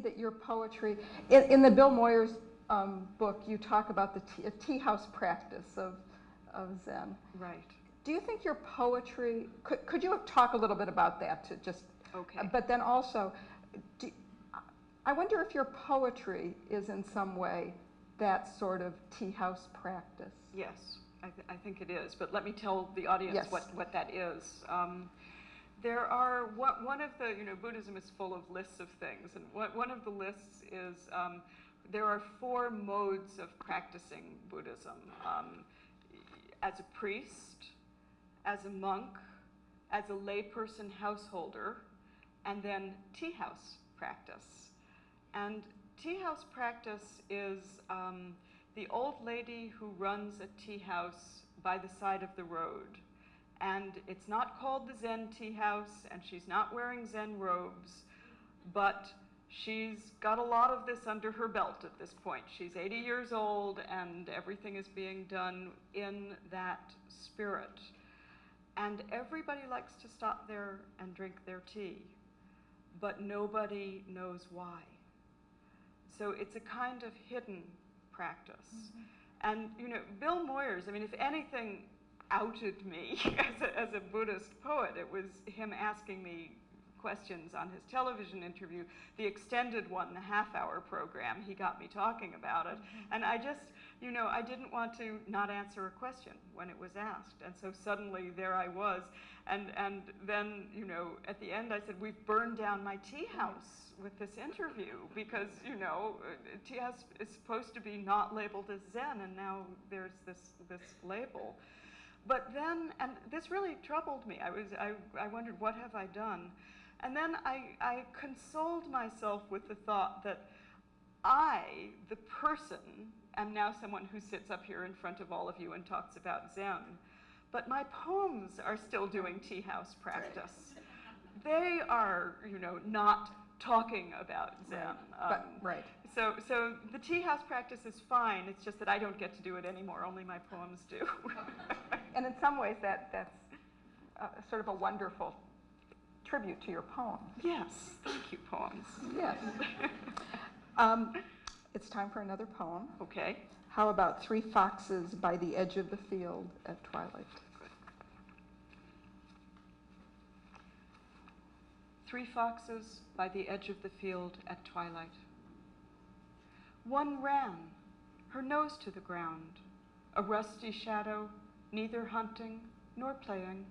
that your poetry, in the Bill Moyers book, you talk about the tea house practice of Zen. Right. Do you think your poetry, could you talk a little bit about that to just, okay. But then also, I wonder if your poetry is in some way that sort of tea house practice. Yes, I think it is, but let me tell the audience Yes. what that is. There are, one of the, Buddhism is full of lists of things, and one of the lists is, there are 4 modes of practicing Buddhism. As a priest, as a monk, as a layperson householder, and then tea house practice. And tea house practice is the old lady who runs a tea house by the side of the road. And it's not called the Zen tea house, and she's not wearing Zen robes, but she's got a lot of this under her belt at this point. She's 80 years old, and everything is being done in that spirit. And everybody likes to stop there and drink their tea, but nobody knows why. So it's a kind of hidden practice. Mm-hmm. And Bill Moyers, I mean, if anything outed me as a Buddhist poet, it was him asking me questions on his television interview, the extended one, the half-hour program. He got me talking about it. Mm-hmm. And I just, I didn't want to not answer a question when it was asked. And so suddenly there I was. And then, at the end I said, we've burned down my tea house with this interview because, tea house is supposed to be not labeled as Zen, and now there's this label. But then, and this really troubled me. I wondered, what have I done? And then I consoled myself with the thought that I, the person, am now someone who sits up here in front of all of you and talks about Zen. But my poems are still doing tea house practice. They are, not talking about Zen. Right. So the tea house practice is fine. It's just that I don't get to do it anymore. Only my poems do. And in some ways, that's sort of a wonderful tribute to your poems. Yes, thank you, poems. Yes. It's time for another poem. Okay. How about 3 foxes by the edge of the field at twilight? 3 foxes by the edge of the field at twilight. One ran, her nose to the ground, a rusty shadow, neither hunting nor playing.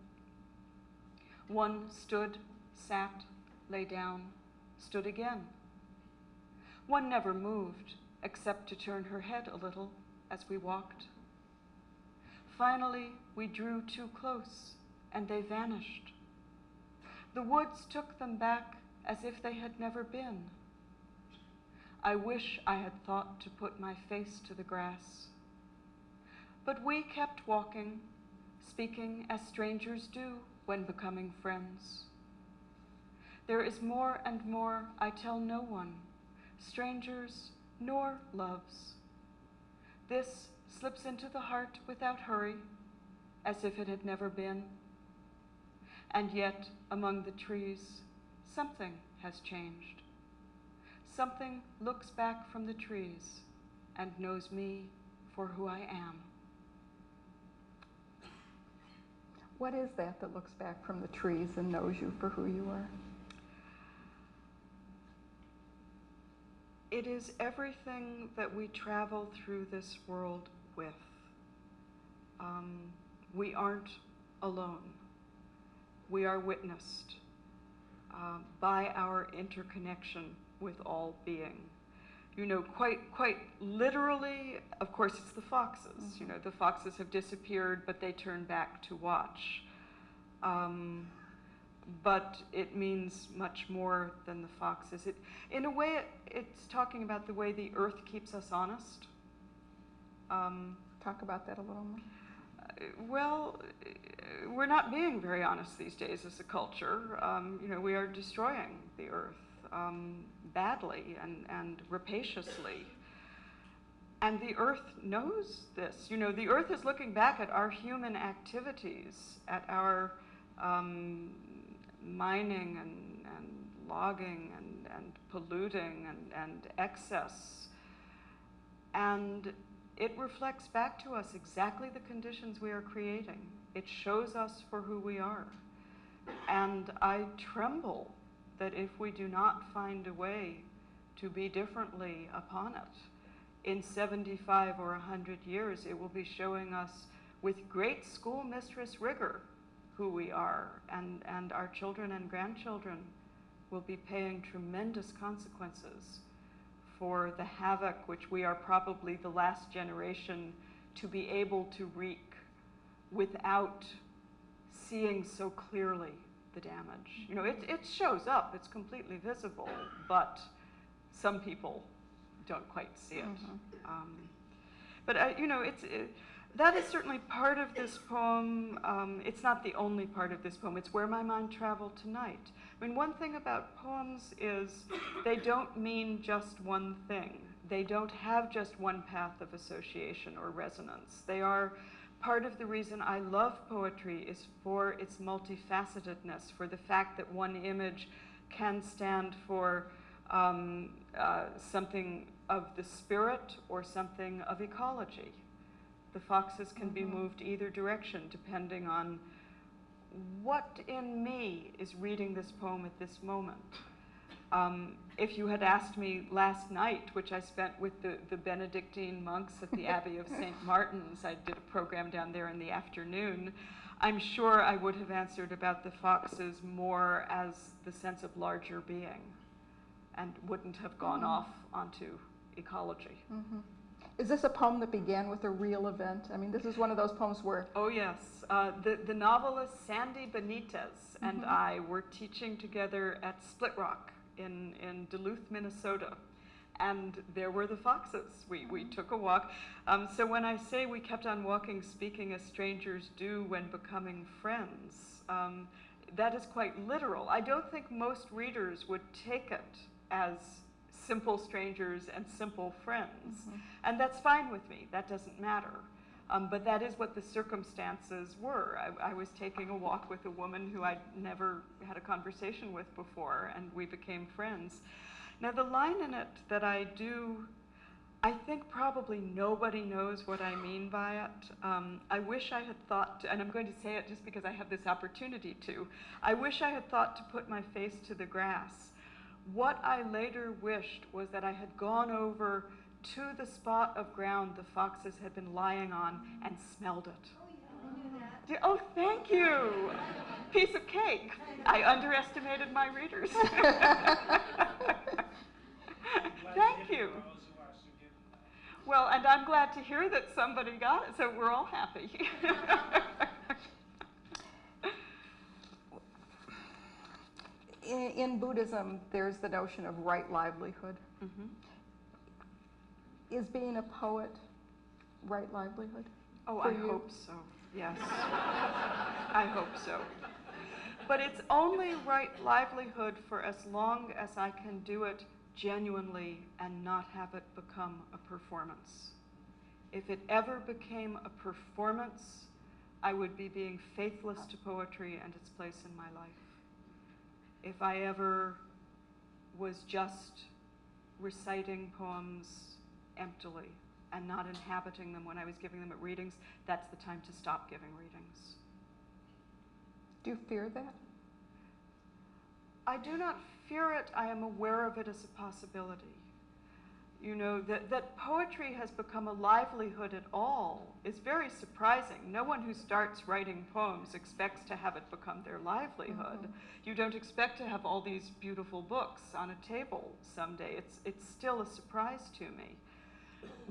One stood, sat, lay down, stood again. One never moved, except to turn her head a little as we walked. Finally, we drew too close, and they vanished. The woods took them back as if they had never been. I wish I had thought to put my face to the grass. But we kept walking, speaking as strangers do when becoming friends. There is more and more I tell no one, strangers nor loves. This slips into the heart without hurry, as if it had never been. And yet, among the trees, something has changed. Something looks back from the trees and knows me for who I am. What is that looks back from the trees and knows you for who you are? It is everything that we travel through this world with. We aren't alone. We are witnessed by our interconnection with all being. Quite literally, of course, it's the foxes. Mm-hmm. The foxes have disappeared, but they turn back to watch. But it means much more than the foxes. In a way, it's talking about the way the earth keeps us honest. Talk about that a little more. Well, we're not being very honest these days as a culture. We are destroying the earth badly and rapaciously. And the earth knows this. The earth is looking back at our human activities, at our mining and logging and polluting and excess. And it reflects back to us exactly the conditions we are creating. It shows us for who we are. And I tremble that if we do not find a way to be differently upon it, in 75 or 100 years, it will be showing us with great schoolmistress rigor who we are, and our children and grandchildren will be paying tremendous consequences for the havoc which we are probably the last generation to be able to wreak without seeing so clearly the damage. You know, it shows up, it's completely visible, but some people don't quite see it. But you know, that is certainly part of this poem. It's not the only part of this poem. It's where my mind traveled tonight. I mean, one thing about poems is they don't mean just one thing. They don't have just one path of association or resonance. They are part of the reason I love poetry is for its multifacetedness, for the fact that one image can stand for something of the spirit or something of ecology. The foxes can be moved either direction depending on what in me is reading this poem at this moment. If you had asked me last night, which I spent with the Benedictine monks at the Abbey of St. Martin's, I did a program down there in the afternoon, I'm sure I would have answered about the foxes more as the sense of larger being and wouldn't have gone off onto ecology. Is this a poem that began with a real event? I mean, this is one of those poems where... Oh, yes. The novelist Sandy Benitez and I were teaching together at Split Rock in Duluth, Minnesota. And there were the foxes. We took a walk. So when I say we kept on walking, speaking as strangers do when becoming friends, that is quite literal. I don't think most readers would take it as simple strangers and simple friends. And that's fine with me. That doesn't matter. But that is what the circumstances were. I was taking a walk with a woman who I'd never had a conversation with before, and we became friends. Now, the line in it that I think probably nobody knows what I mean by it. I wish I had thought, and I'm going to say it just because I have this opportunity to, I wish I had thought to put my face to the grass. What I later wished was that I had gone over to the spot of ground the foxes had been lying on and smelled it. Oh, yeah, we knew that. Oh, thank you. Piece of cake. I underestimated my readers. Thank you. Well, and I'm glad to hear that somebody got it, so we're all happy. In Buddhism, there's the notion of right livelihood. Is being a poet right livelihood? Oh, I hope so. Yes. I hope so. But it's only right livelihood for as long as I can do it genuinely and not have it become a performance. If it ever became a performance, I would be being faithless to poetry and its place in my life. If I ever was just reciting poems emptily and not inhabiting them when I was giving them at readings, that's the time to stop giving readings. Do you fear that? I do not fear it. I am aware of it as a possibility. You know, that poetry has become a livelihood at all is very surprising. No one who starts writing poems expects to have it become their livelihood. You don't expect to have all these beautiful books on a table someday. It's still a surprise to me.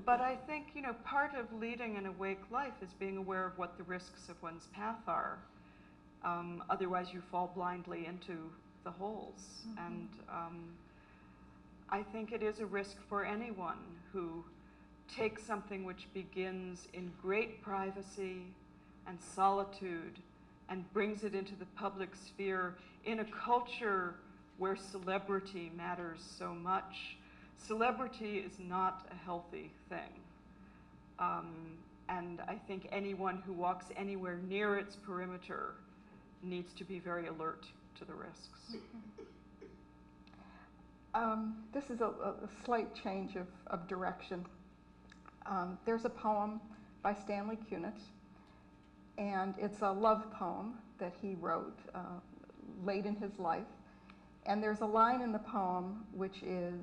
But I think, you know, part of leading an awake life is being aware of what the risks of one's path are. Otherwise, you fall blindly into the holes. And I think it is a risk for anyone who takes something which begins in great privacy and solitude and brings it into the public sphere in a culture where celebrity matters so much. Celebrity is not a healthy thing. And I think anyone who walks anywhere near its perimeter needs to be very alert to the risks. This is a slight change of direction. There's a poem by Stanley Kunitz, and it's a love poem that he wrote late in his life. And there's a line in the poem which is,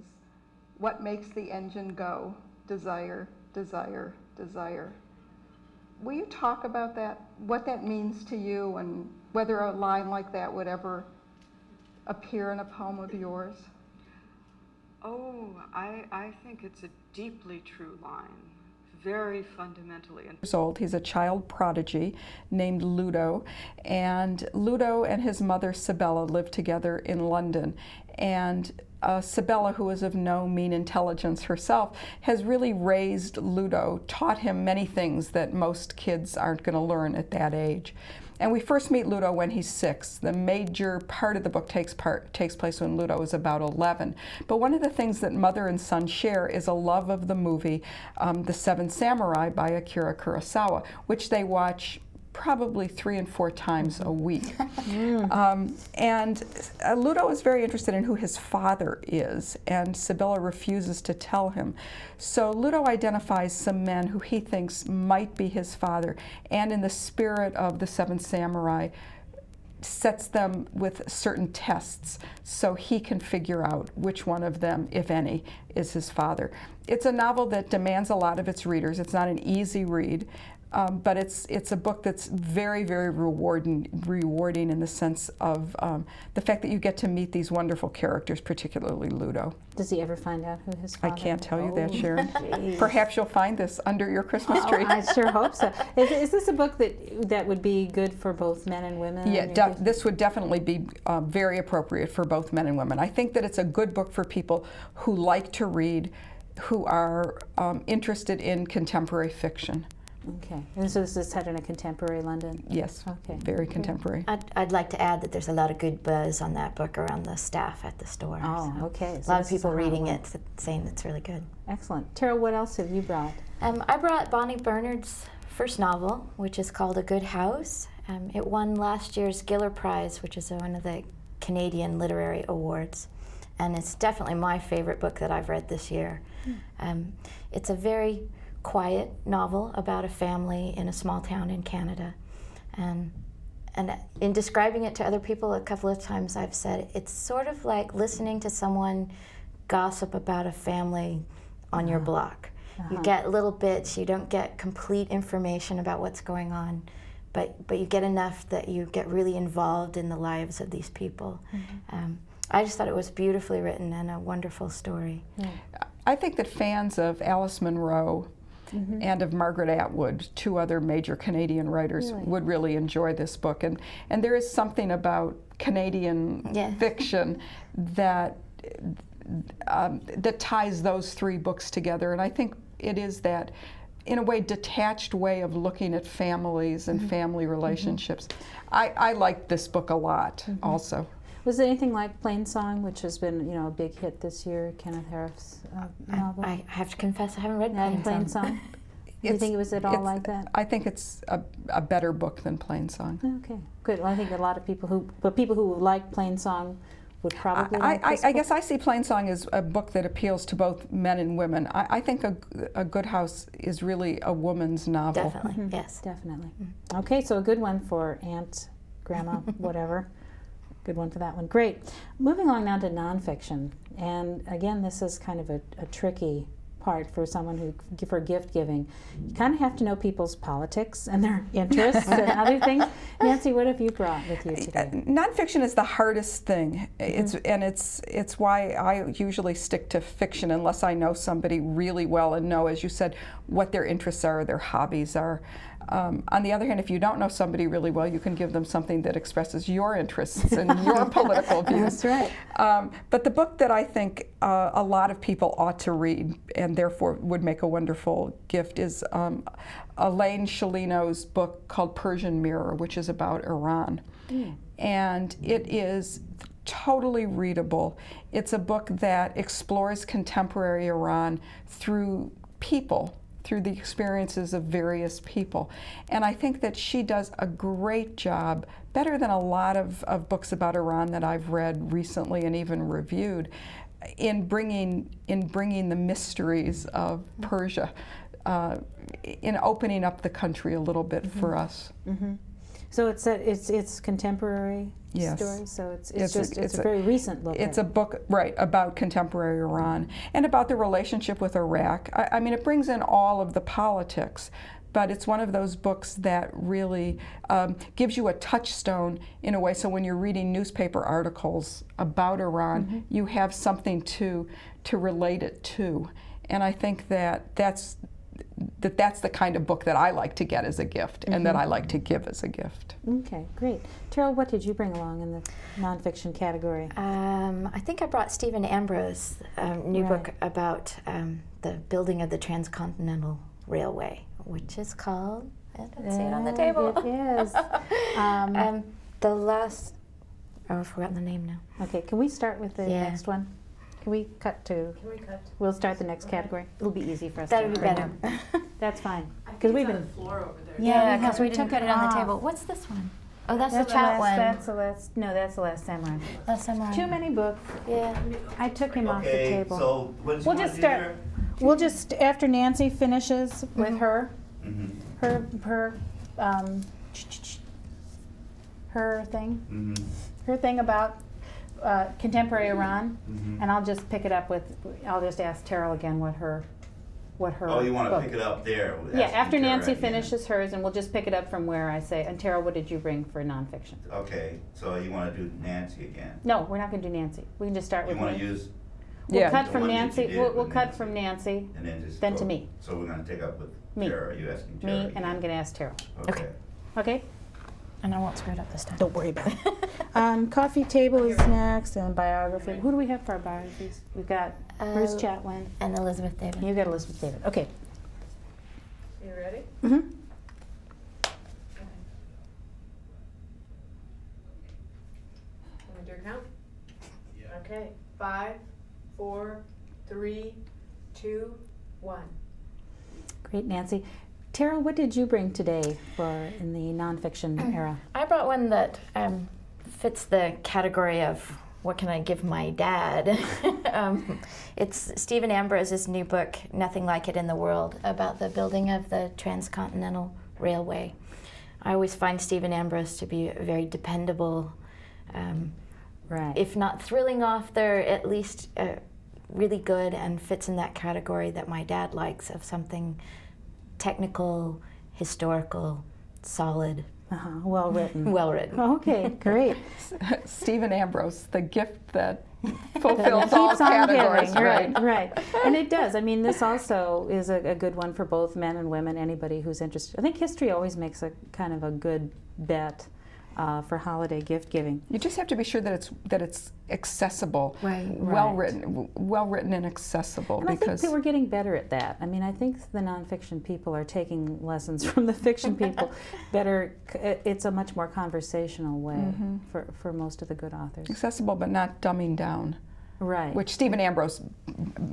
"What makes the engine go? Desire, desire, desire." Will you talk about that, what that means to you, and whether a line like that would ever appear in a poem of yours? Oh, I think it's a deeply true line, very fundamentally. Years old. He's a child prodigy named Ludo, and Ludo and his mother Sibella lived together in London. And Sibella, who is of no mean intelligence herself, has really raised Ludo, taught him many things that most kids aren't going to learn at that age. And we first meet Ludo when he's 6. The major part of the book takes place when Ludo is about 11. But one of the things that mother and son share is a love of the movie The Seven Samurai by Akira Kurosawa, which they watch probably 3 and 4 times a week. And Ludo is very interested in who his father is, and Sibella refuses to tell him. So Ludo identifies some men who he thinks might be his father, and in the spirit of the Seven Samurai, sets them with certain tests so he can figure out which one of them, if any, is his father. It's a novel that demands a lot of its readers. It's not an easy read. But it's a book that's very, very rewarding in the sense of the fact that you get to meet these wonderful characters, particularly Ludo. Does he ever find out who his father is? I can't tell you that, Sharon. Geez. Perhaps you'll find this under your Christmas tree. I sure hope so. Is this a book that would be good for both men and women? Yeah, this would definitely be very appropriate for both men and women. I think that it's a good book for people who like to read, who are interested in contemporary fiction. Okay, and so this is set in a contemporary London? Yes, okay. Very contemporary. I'd like to add that there's a lot of good buzz on that book around the staff at the store. Oh, so okay. A lot of people reading it, saying it's really good. Excellent. Tara, what else have you brought? I brought Bonnie Bernard's first novel, which is called A Good House. It won last year's Giller Prize, which is one of the Canadian Literary Awards. And it's definitely my favorite book that I've read this year. It's a very quiet novel about a family in a small town in Canada. And in describing it to other people, a couple of times I've said it's sort of like listening to someone gossip about a family on your block. You get little bits, you don't get complete information about what's going on, but you get enough that you get really involved in the lives of these people. I just thought it was beautifully written and a wonderful story. I think that fans of Alice Munro and of Margaret Atwood, 2 other major Canadian writers, would really enjoy this book. And there is something about Canadian fiction that that ties those 3 books together. And I think it is that, in a way, detached way of looking at families and family relationships. I like this book a lot also. Was it anything like Plain Song, which has been, a big hit this year, Kenneth Harris' novel? I have to confess, I haven't read Plain Song. Do you think it was at all like that? I think it's a better book than Plain Song. Okay, good. Well, I think a lot of people who like Plain Song would probably like this book. I guess I see Plain Song as a book that appeals to both men and women. I think A Good House is really a woman's novel. Definitely, yes. Definitely. Okay, so a good one for Aunt, Grandma, whatever. Good one for that one. Great. Moving on now to nonfiction. And again, this is kind of a tricky part for someone for gift giving. You kind of have to know people's politics and their interests and other things. Nancy, what have you brought with you today? Nonfiction is the hardest thing. It's why I usually stick to fiction unless I know somebody really well and know, as you said, what their interests are, their hobbies are. On the other hand, if you don't know somebody really well, you can give them something that expresses your interests and your political views. That's right. But the book that I think a lot of people ought to read, and therefore would make a wonderful gift, is Elaine Sciolino's book called Persian Mirror, which is about Iran. And it is totally readable. It's a book that explores contemporary Iran through people, through the experiences of various people. And I think that she does a great job, better than a lot of books about Iran that I've read recently and even reviewed, in bringing the mysteries of Persia, in opening up the country a little bit for us. So it's contemporary Yes. story. So it's a very recent look. It's a book, right, about contemporary Iran and about the relationship with Iraq. I mean, it brings in all of the politics, but it's one of those books that really gives you a touchstone in a way. So when you're reading newspaper articles about Iran, you have something to relate it to. And I think that's the kind of book that I like to get as a gift and that I like to give as a gift. Okay, great. Terrell, what did you bring along in the nonfiction category? I think I brought Stephen Ambrose' new book about the building of the Transcontinental Railway, which is called, I don't see it on the table. It is. The last, I've forgotten the name now. Okay, can we start with the next one? Can we cut to? Can we cut? We'll start the next category. It'll be easy for us. That would to be better. That's fine. Because we've on been. the floor over there. Yeah, we because we didn't took put it on the off. table. What's this one? Oh, that's the the chat last, one. That's the last. No, that's the last samurai. That's someone. Too many books. Yeah. I took him off the Okay, table. so what did you We'll want just to do start. We'll just after Nancy finishes with her, there? her thing, Mhm. her thing about contemporary Iran, and I'll just pick it up with. I'll just ask Terrell again what her. Oh, you want to book. pick it up there? Yeah, asking after Tara Nancy at the end. finishes hers, and we'll just pick it up from where I say, and Terrell, what did you bring for nonfiction? Okay, so you want to do Nancy again? No, we're not going to do Nancy. We can just start You with want me. to use, We'll Yeah. cut The from one that you Nancy. did We'll with cut Nancy. from Nancy, and then just then go. to me. So we're going to take up with Me. Tara. Are you asking Tara? Me, and again? I'm going to ask Terrell. Okay. Okay? And I won't screw it up this time. Don't worry about it. Coffee table is next, and biography. Who do we have for our biographies? We've got Bruce Chatwin. And Elizabeth David. You got Elizabeth David. Okay. You ready? Mm-hmm. Want me to do a count? Yeah. Okay. 5, 4, 3, 2, 1. Great, Nancy. Terrell, what did you bring today for in the nonfiction era? I brought one that fits the category of what can I give my dad. It's Stephen Ambrose's new book, Nothing Like It in the World, about the building of the Transcontinental Railway. I always find Stephen Ambrose to be a very dependable, Right. if not thrilling author, at least really good and fits in that category that my dad likes of something technical, historical, solid, Well written. well written. Okay, great. Stephen Ambrose, the gift that fulfills all Keeps on categories, giving, right? right. And it does. I mean, this also is a good one for both men and women, anybody who's interested. I think history always makes a kind of a good bet for holiday gift giving. You just have to be sure that it's accessible, Right. well written and accessible. And I think because that we're getting better at that. I mean, I think the nonfiction people are taking lessons from the fiction people. It's a much more conversational way for most of the good authors. accessible, but not dumbing down. Right. Which Stephen Ambrose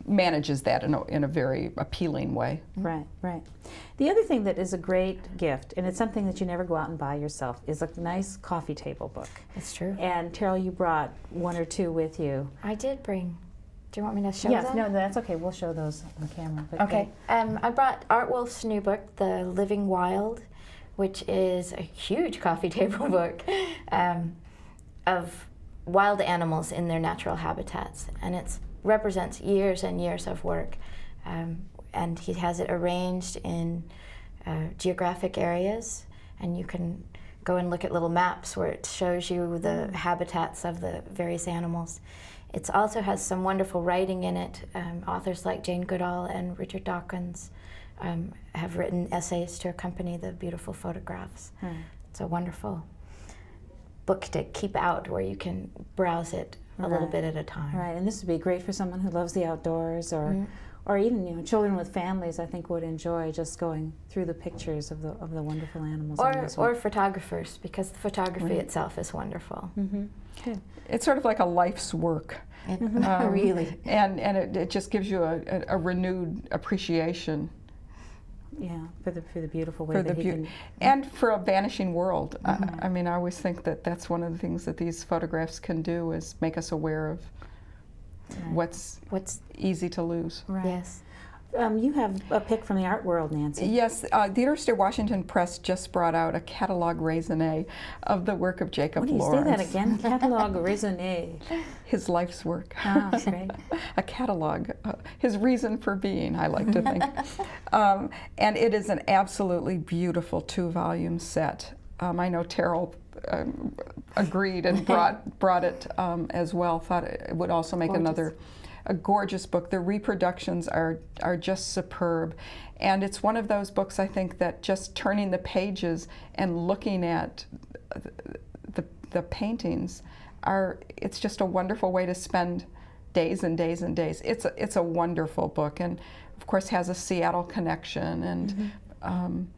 manages that in a very appealing way. Right, right. The other thing that is a great gift, and it's something that you never go out and buy yourself, is a nice coffee table book. That's true. And Terrell, you brought one or two with you. I did bring. Do you want me to show Yes, them? no, that's okay. We'll show those on camera. But Okay. I brought Art Wolf's new book, The Living Wild, which is a huge coffee table book of wild animals in their natural habitats, and it represents years and years of work. And he has it arranged in geographic areas, and you can go and look at little maps where it shows you the habitats of the various animals. It also has some wonderful writing in it. Authors like Jane Goodall and Richard Dawkins have written essays to accompany the beautiful photographs. It's a wonderful book to keep out where you can browse it a little bit at a time. Right, and this would be great for someone who loves the outdoors, or even children with families. I think would enjoy just going through the pictures of the wonderful animals. in this one. Or photographers, because the photography itself is wonderful. Good. It's sort of like a life's work. Really. And it just gives you a renewed appreciation Yeah, for the beautiful way for the that he beauty, can. and for a vanishing world. I mean, I always think that that's one of the things that these photographs can do is make us aware of what's easy to lose. Right. Yes. You have a pick from the art world, Nancy. Yes, the University of Washington Press just brought out a catalogue raisonné of the work of Jacob Lawrence. What do you say that again? Catalogue raisonné. His life's work. Ah, great. A catalogue, his reason for being, I like to think. And it is an absolutely beautiful 2-volume set. I know Terrell agreed and brought it as well, thought it would also make a gorgeous book. The reproductions are just superb. And it's one of those books, I think, that just turning the pages and looking at the paintings it's just a wonderful way to spend days and days and days. It's a wonderful book, and of course has a Seattle connection. And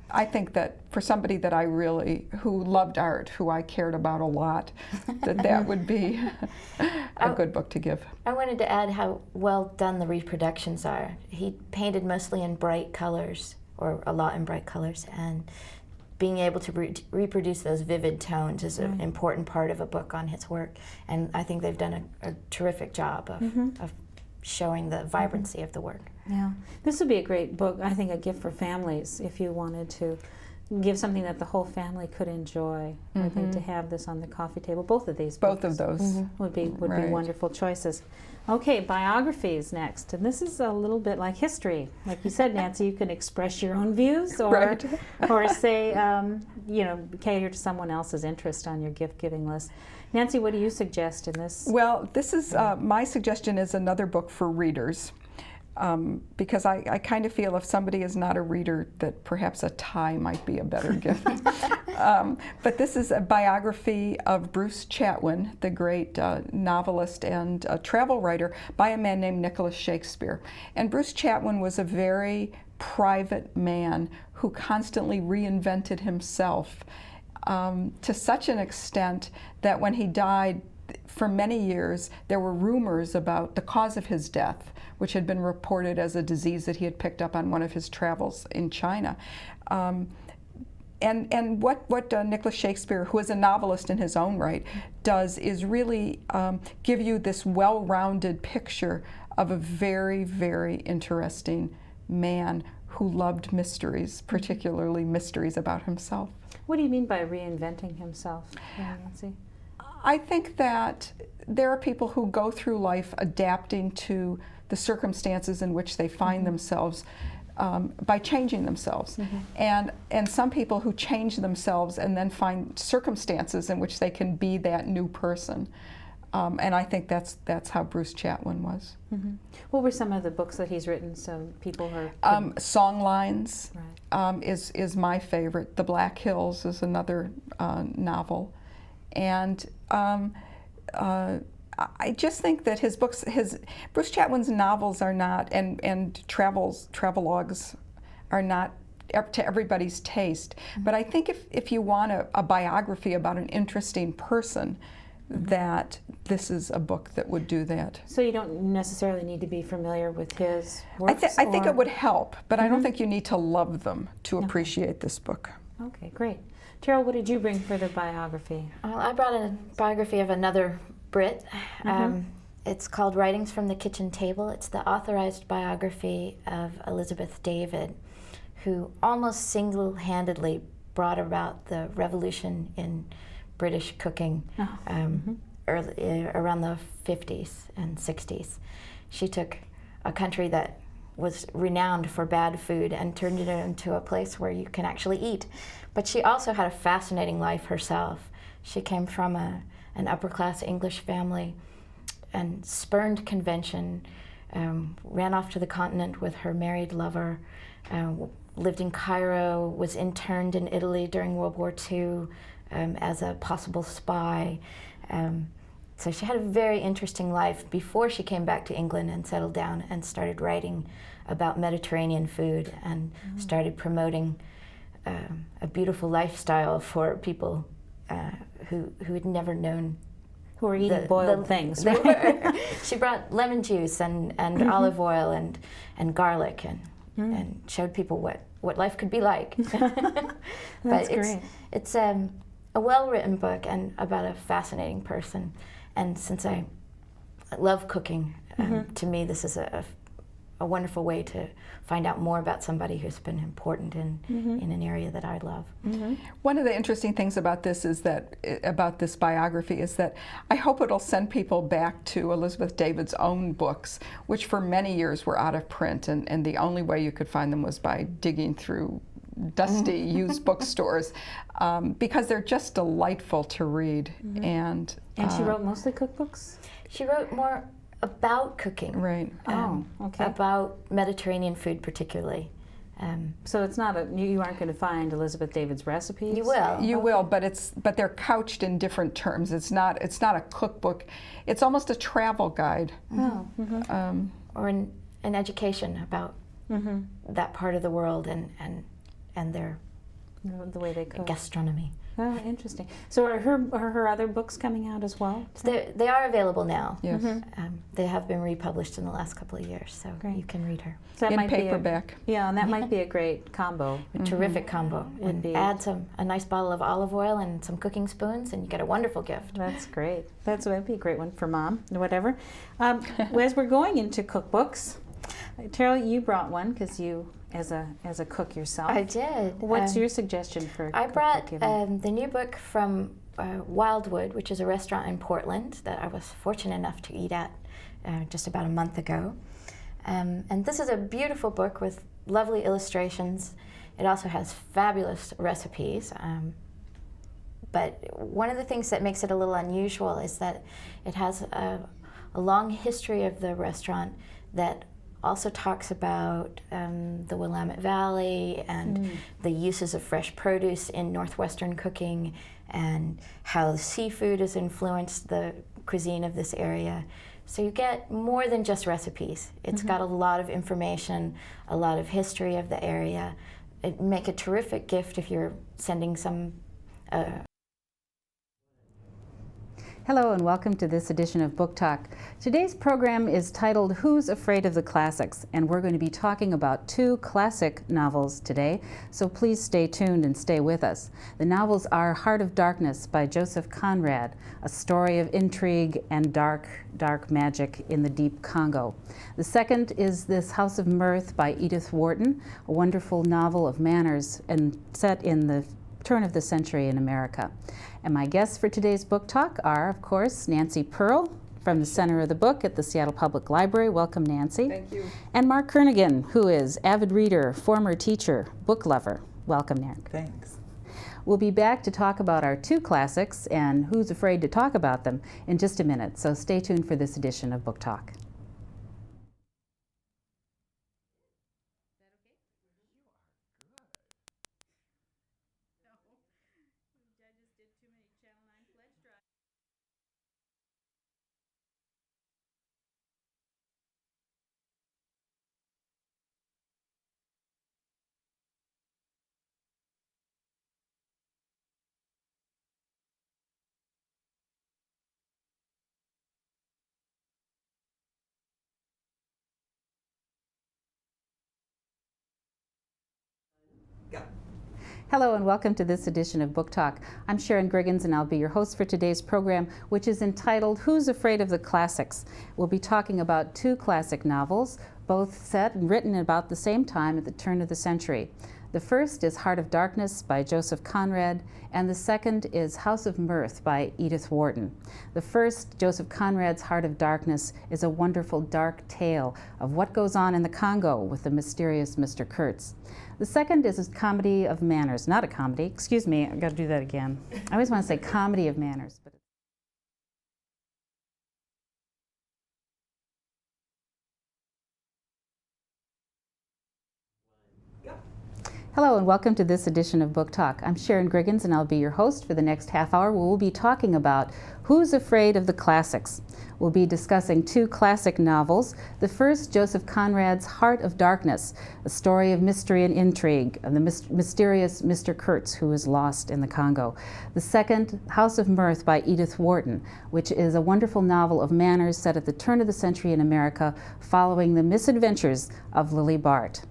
I think that for somebody that who loved art, who I cared about a lot, that would be a good book to give. I wanted to add how well done the reproductions are. He painted mostly in bright colors, or a lot in bright colors, and being able to reproduce those vivid tones is an important part of a book on his work. And I think they've done a terrific job of showing the vibrancy of the work. Yeah, this would be a great book, I think, a gift for families if you wanted to give something that the whole family could enjoy. I think to have this on the coffee table, both of these books. Both of those. Would be wonderful choices. Okay, biographies next. And this is a little bit like history. Like you said, Nancy, you can express your own views or say, cater to someone else's interest on your gift-giving list. Nancy, what do you suggest in this? Well, this is, my suggestion is another book for readers. Because I kind of feel if somebody is not a reader that perhaps a tie might be a better gift. But this is a biography of Bruce Chatwin, the great novelist and travel writer, by a man named Nicholas Shakespeare. And Bruce Chatwin was a very private man who constantly reinvented himself to such an extent that when he died, for many years, there were rumors about the cause of his death, which had been reported as a disease that he had picked up on one of his travels in China. And what Nicholas Shakespeare, who is a novelist in his own right, does is really give you this well-rounded picture of a very, very interesting man who loved mysteries, particularly mysteries about himself. What do you mean by reinventing himself, Nancy? I think that there are people who go through life adapting to the circumstances in which they find themselves by changing themselves. And some people who change themselves and then find circumstances in which they can be that new person. And I think that's how Bruce Chatwin was. What were some of the books that he's written so people are... Songlines is my favorite. The Black Hills is another novel. And I just think that his books, Bruce Chatwin's novels are not, and travelogues are not to everybody's taste. But I think if you want a biography about an interesting person, that this is a book that would do that. So you don't necessarily need to be familiar with his works? I think it would help, but I don't think you need to love them to appreciate this book. Okay, great. Terrell, what did you bring for the biography? Well, I brought a biography of another Brit. It's called Writings from the Kitchen Table. It's the authorized biography of Elizabeth David, who almost single-handedly brought about the revolution in British cooking around the 50s and 60s. She took a country that was renowned for bad food and turned it into a place where you can actually eat. But she also had a fascinating life herself. She came from an upper-class English family and spurned convention, ran off to the continent with her married lover, lived in Cairo, was interned in Italy during World War II as a possible spy. So she had a very interesting life before she came back to England and settled down and started writing about Mediterranean food and started promoting a beautiful lifestyle for people who had never known. Who were eating boiled things. She brought lemon juice and olive oil and garlic and showed people what life could be like. That's great. It's a well-written book and about a fascinating person. And since I love cooking. To me, this is a wonderful way to find out more about somebody who's been important in an area that I love. One of the interesting things about this is that, about this biography, is that I hope it'll send people back to Elizabeth David's own books, which for many years were out of print, and the only way you could find them was by digging through dusty used bookstores, because they're just delightful to read. And she wrote mostly cookbooks? She wrote more about cooking. Right. Okay. About Mediterranean food particularly. So it's not you aren't going to find Elizabeth David's recipes? You will. You will, but they're couched in different terms. It's not a cookbook. It's almost a travel guide. Or an education about that part of the world and their the way they cook. gastronomy. Oh, interesting. So are her other books coming out as well? So they are available now. Yes. They have been republished in the last couple of years, so you can read her. So that In might paperback. and that might be a great combo. A terrific combo. And add a nice bottle of olive oil and some cooking spoons, and you get a wonderful gift. That's great. That'd be a great one for mom or whatever. As we're going into cookbooks, Terrell, you brought one because you, as a cook yourself. I did. What's your suggestion for? I brought giving? the new book from Wildwood, which is a restaurant in Portland that I was fortunate enough to eat at just about a month ago. And this is a beautiful book with lovely illustrations. It also has fabulous recipes. But one of the things that makes it a little unusual is that it has a long history of the restaurant that also talks about the Willamette Valley and the uses of fresh produce in Northwestern cooking and how seafood has influenced the cuisine of this area. So you get more than just recipes. It's got a lot of information, a lot of history of the area. It'd make a terrific gift if you're sending some Hello and welcome to this edition of Book Talk. Today's program is titled Who's Afraid of the Classics? And we're going to be talking about two classic novels today, so please stay tuned and stay with us. The novels are Heart of Darkness by Joseph Conrad, a story of intrigue and dark magic in the deep Congo. The second is This House of Mirth by Edith Wharton, a wonderful novel of manners and set in the turn of the century in America. And my guests for today's book talk are, of course, Nancy Pearl from the Center of the Book at the Seattle Public Library. Welcome, Nancy. Thank you. And Mark Kernigan, who is avid reader, former teacher, book lover. Welcome, Mark. Thanks. We'll be back to talk about our two classics and who's afraid to talk about them in just a minute, so stay tuned for this edition of Book Talk. Hello and welcome to this edition of Book Talk. I'm Sharon Griggins and I'll be your host for today's program, which is entitled Who's Afraid of the Classics? We'll be talking about two classic novels, both set and written at about the same time at the turn of the century. The first is Heart of Darkness by Joseph Conrad, and the second is House of Mirth by Edith Wharton. The first, Joseph Conrad's Heart of Darkness, is a wonderful dark tale of what goes on in the Congo with the mysterious Mr. Kurtz. The second is a comedy of manners, not a comedy, excuse me, I've got to do that again. I always want to say comedy of manners. But Hello and welcome to this edition of Book Talk. I'm Sharon Griggins and I'll be your host for the next half hour where we'll be talking about Who's Afraid of the Classics? We'll be discussing two classic novels. The first, Joseph Conrad's Heart of Darkness, a story of mystery and intrigue of the mysterious Mr. Kurtz who is lost in the Congo. The second, House of Mirth by Edith Wharton, which is a wonderful novel of manners set at the turn of the century in America following the misadventures of Lily Bart.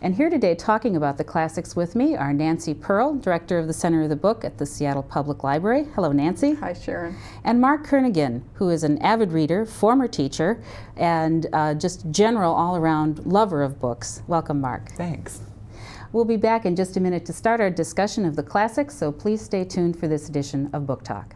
And here today talking about the classics with me are Nancy Pearl, Director of the Center of the Book at the Seattle Public Library. Hello, Nancy. Hi, Sharon. And Mark Kernigan, who is an avid reader, former teacher, and just general all-around lover of books. Welcome, Mark. Thanks. We'll be back in just a minute to start our discussion of the classics, so please stay tuned for this edition of Book Talk.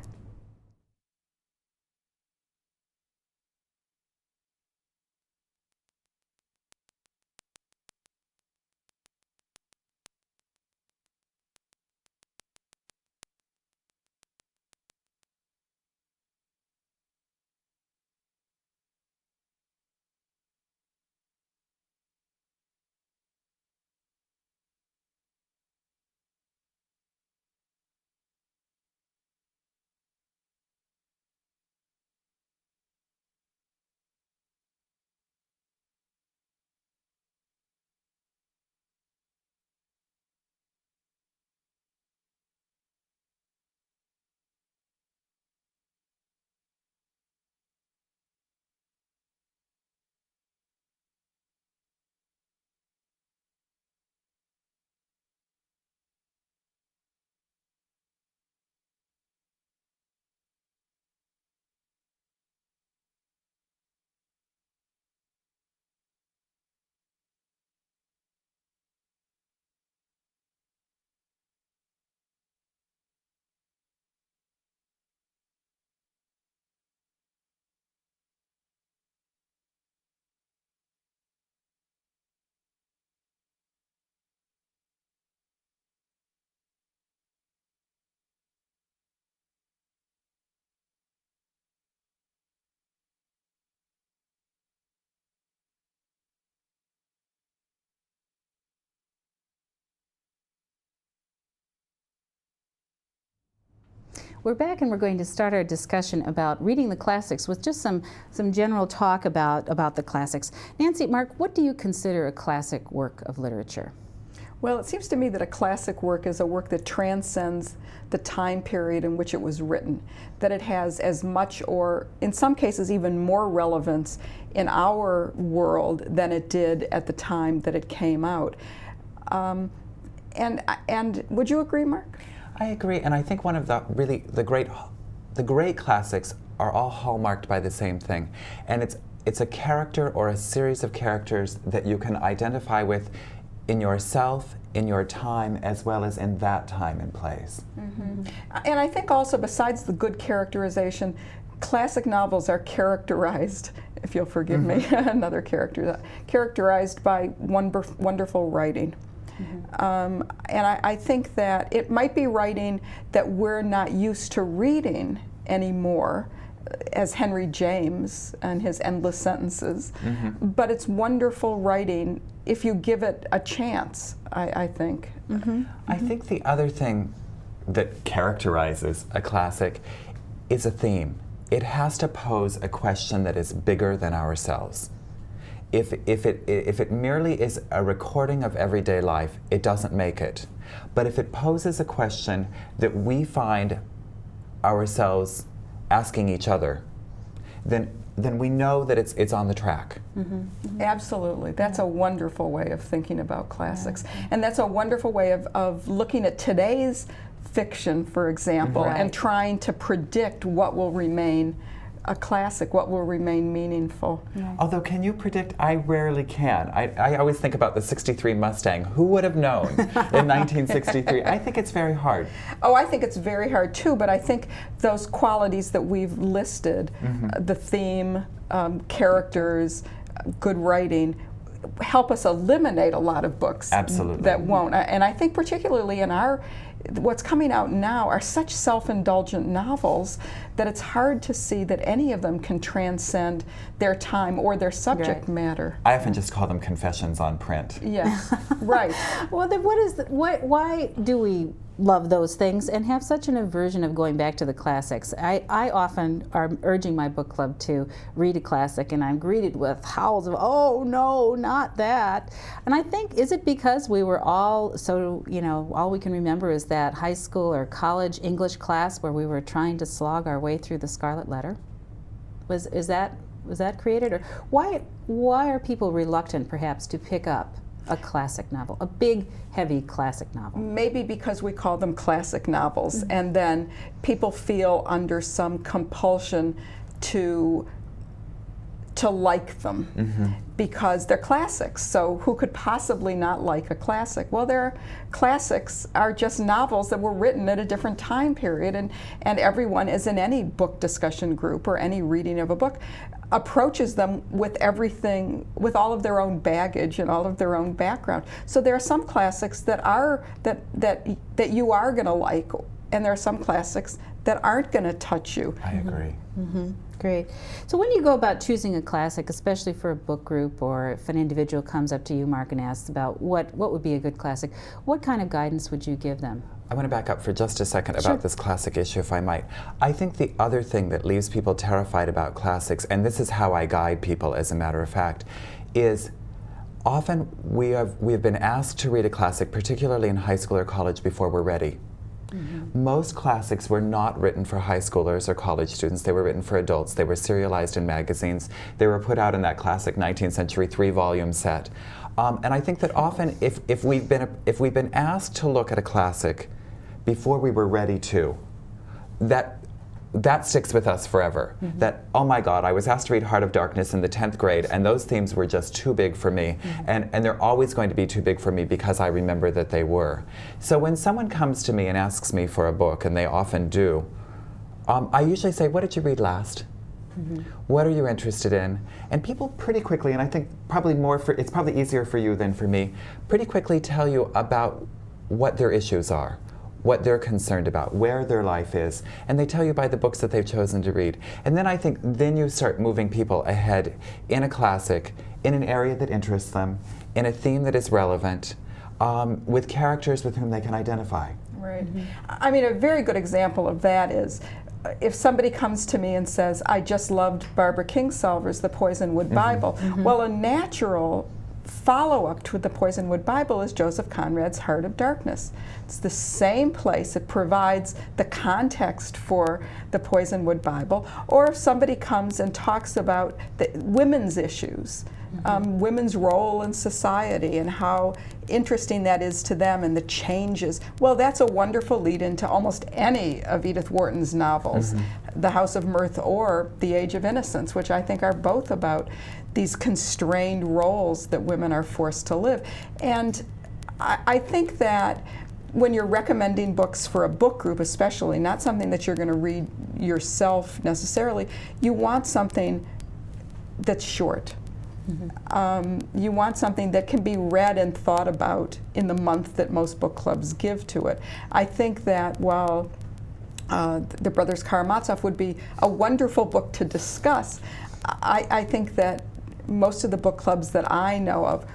We're back and we're going to start our discussion about reading the classics with just some general talk about the classics. Nancy, Mark, what do you consider a classic work of literature? Well, it seems to me that a classic work is a work that transcends the time period in which it was written, that it has as much or in some cases even more relevance in our world than it did at the time that it came out. And would you agree, Mark? I agree, and I think one of the great classics are all hallmarked by the same thing, and it's a character or a series of characters that you can identify with in yourself, in your time, as well as in that time and place. Mm-hmm. And I think also, besides the good characterization, classic novels are characterized, if you'll forgive me, another character, characterized by wonderful writing. Mm-hmm. And I think that it might be writing that we're not used to reading anymore, as Henry James and his endless sentences, but it's wonderful writing if you give it a chance, I think. I think the other thing that characterizes a classic is a theme. It has to pose a question that is bigger than ourselves. If it merely is a recording of everyday life, it doesn't make it. But if it poses a question that we find ourselves asking each other, then we know that it's on the track. Absolutely. That's a wonderful way of thinking about classics. And that's a wonderful way of looking at today's fiction, for example, and trying to predict what will remain a classic, what will remain meaningful. Although, can you predict? I rarely can. I always think about the '63 Mustang. Who would have known in 1963? I think it's very hard. Oh, I think it's very hard too, but I think those qualities that we've listed, the theme, characters, good writing, help us eliminate a lot of books that won't. And I think particularly in what's coming out now are such self-indulgent novels that it's hard to see that any of them can transcend their time or their subject matter. I often just call them confessions on print. Yes, right. Well, then why do we love those things and have such an aversion of going back to the classics? I often are urging my book club to read a classic, and I'm greeted with howls of, oh no, not that. And I think, is it because we were all so, all we can remember is that high school or college English class where we were trying to slog our way through the Scarlet Letter? Was that created? Or why are people reluctant perhaps to pick up a classic novel, a big, heavy classic novel? Maybe because we call them classic novels, and then people feel under some compulsion to like them because they're classics. So who could possibly not like a classic? Well, classics are just novels that were written at a different time period, and everyone, as in any book discussion group or any reading of a book, approaches them with everything, with all of their own baggage and all of their own background. So there are some classics that you are going to like, and there are some classics that aren't going to touch you. I agree. Great. So when you go about choosing a classic, especially for a book group, or if an individual comes up to you, Mark, and asks about what would be a good classic, what kind of guidance would you give them? I want to back up for just a second about this classic issue, if I might. I think the other thing that leaves people terrified about classics, and this is how I guide people as a matter of fact, is often we have been asked to read a classic, particularly in high school or college, before we're ready. Most classics were not written for high schoolers or college students. They were written for adults. They were serialized in magazines. They were put out in that classic 19th century 3-volume set. And I think that often if we've been asked to look at a classic before we were ready to, that sticks with us forever. That, oh my God, I was asked to read Heart of Darkness in the 10th grade, and those themes were just too big for me. And they're always going to be too big for me because I remember that they were. So when someone comes to me and asks me for a book, and they often do, I usually say, what did you read last? What are you interested in? And people pretty quickly, and I think it's probably easier for you than for me, pretty quickly tell you about what their issues are, what they're concerned about, where their life is, and they tell you by the books that they've chosen to read. And then I think then you start moving people ahead in a classic, in an area that interests them, in a theme that is relevant, with characters with whom they can identify. Right. I mean, a very good example of that is if somebody comes to me and says, I just loved Barbara Kingsolver's The Poisonwood Bible. Well, a natural follow-up to the Poisonwood Bible is Joseph Conrad's Heart of Darkness. It's the same place. It provides the context for the Poisonwood Bible. Or if somebody comes and talks about the women's issues, women's role in society and how interesting that is to them and the changes, well, that's a wonderful lead into almost any of Edith Wharton's novels, The House of Mirth or The Age of Innocence, which I think are both about these constrained roles that women are forced to live. And I think that when you're recommending books for a book group especially, not something that you're going to read yourself necessarily, you want something that's short. You want something that can be read and thought about in the month that most book clubs give to it. I think that while the Brothers Karamazov would be a wonderful book to discuss, I think that most of the book clubs that I know of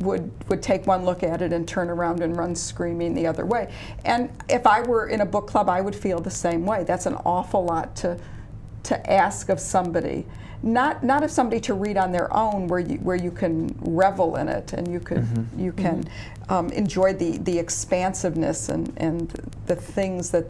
would take one look at it and turn around and run screaming the other way. And if I were in a book club, I would feel the same way. That's an awful lot to ask of somebody. Not of somebody to read on their own, where you can revel in it and you can enjoy the expansiveness and the things that